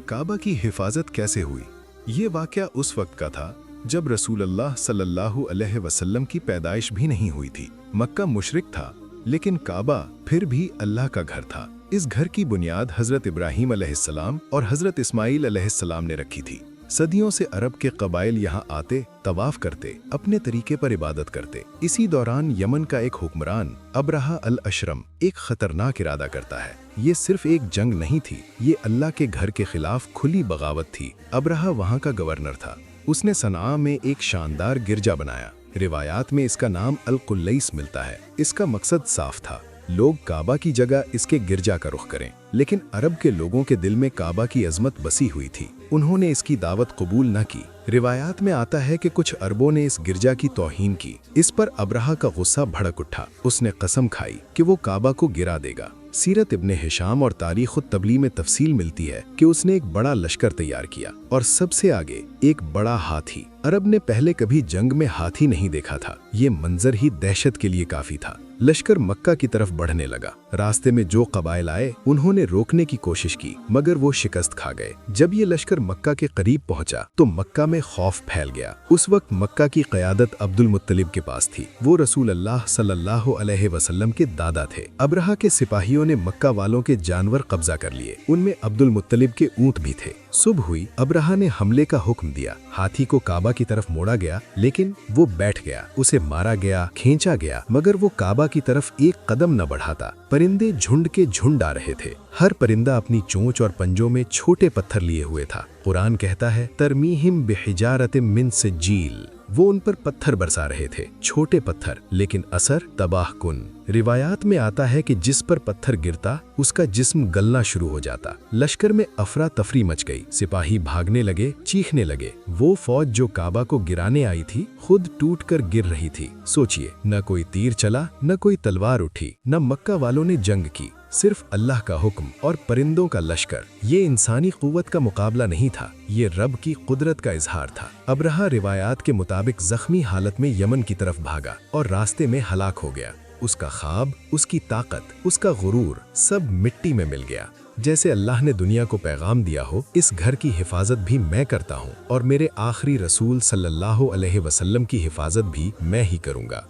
काबा की हिफाजत कैसे हुई? ये वाक़या उस वक्त का था जब रसूलुल्लाह सल्लल्लाहु अलैहि वसल्लम की पैदाइश भी नहीं हुई थी। मक्का मुशरिक था, लेकिन काबा फिर भी अल्लाह का घर था। इस घर की बुनियाद हज़रत इब्राहीम अलैहिस्सलाम और हज़रत इस्माईल अलैहिस्सलाम ने रखी थी। सदियों से अरब के कबाइल यहाँ आते, तवाफ करते, अपने तरीके पर इबादत करते। इसी दौरान यमन का एक हुक्मरान अबरहा अल अशरम एक खतरनाक इरादा करता है। ये सिर्फ एक जंग नहीं थी, ये अल्लाह के घर के खिलाफ खुली बगावत थी। अबरहा वहाँ का गवर्नर था। उसने सनआ में एक शानदार गिरजा बनाया। रिवायात में इसका नाम अल कुल्लैस मिलता है। इसका मकसद साफ था, लोग काबा की जगह इसके गिरजा का रुख करें। लेकिन अरब के लोगों के दिल में काबा की अजमत बसी हुई थी। उन्होंने इसकी दावत कबूल न की। रिवायात में आता है कि कुछ अरबों ने इस गिरजा की तौहीन की। इस पर अबरहा का गुस्सा भड़क उठा। उसने कसम खाई कि वो काबा को गिरा देगा। सीरत इब्ने हिशाम और तारीख़ तबली में तफसील मिलती है कि उसने एक बड़ा लश्कर तैयार किया और सबसे आगे एक बड़ा हाथी। अरब ने पहले कभी जंग में हाथी नहीं देखा था। ये मंजर ही दहशत के लिए काफी था। लश्कर मक्का की तरफ बढ़ने लगा। रास्ते में जो कबाइल आए उन्होंने रोकने की कोशिश की, मगर वो शिकस्त खा गए। जब ये लश्कर मक्का के करीब पहुंचा तो मक्का में खौफ फैल गया। उस वक्त मक्का की क़यादत अब्दुल मुत्तलिब के पास थी। वो रसूल अल्लाह सल्लल्लाहु अलैहि वसल्लम के दादा थे। अबरहा के सिपाहियों ने मक्का वालों के जानवर कब्जा कर लिए। उनमें अब्दुल मुत्तलिब के ऊंट भी थे। सुबह हुई, अबरहा ने हमले का हुक्म दिया। हाथी को काबा की तरफ मोड़ा गया, लेकिन वो बैठ गया। उसे मारा गया, खींचा गया, मगर वो काबा की तरफ एक कदम न बढ़ाता। परिंदे झुंड के झुंड आ रहे थे। हर परिंदा अपनी चोंच और पंजों में छोटे पत्थर लिए हुए था। कुरान कहता है, तरमीहिम बिहिजारतिम मिन सिज्जील। वो उन पर पत्थर बरसा रहे थे, छोटे पत्थर, लेकिन असर तबाह कुन। रिवायात में आता है कि जिस पर पत्थर गिरता उसका जिस्म गलना शुरू हो जाता। लश्कर में अफरा तफरी मच गई। सिपाही भागने लगे, चीखने लगे। वो फौज जो काबा को गिराने आई थी खुद टूटकर गिर रही थी। सोचिए, न कोई तीर चला, न कोई तलवार उठी, न मक्का वालों ने जंग की। सिर्फ अल्लाह का हुक्म और परिंदों का लश्कर। ये इंसानी कुव्वत का मुकाबला नहीं था, ये रब की कुदरत का इजहार था। अबरहा रिवायात के मुताबिक जख्मी हालत में यमन की तरफ भागा और रास्ते में हलाक हो गया। उसका ख्वाब, उसकी ताकत, उसका गुरूर सब मिट्टी में मिल गया। जैसे अल्लाह ने दुनिया को पैगाम दिया हो, इस घर की हिफाजत भी मैं करता हूँ और मेरे आखिरी रसूल सल्लल्लाहु अलैहि वसल्लम की हिफाजत भी मैं ही करूँगा।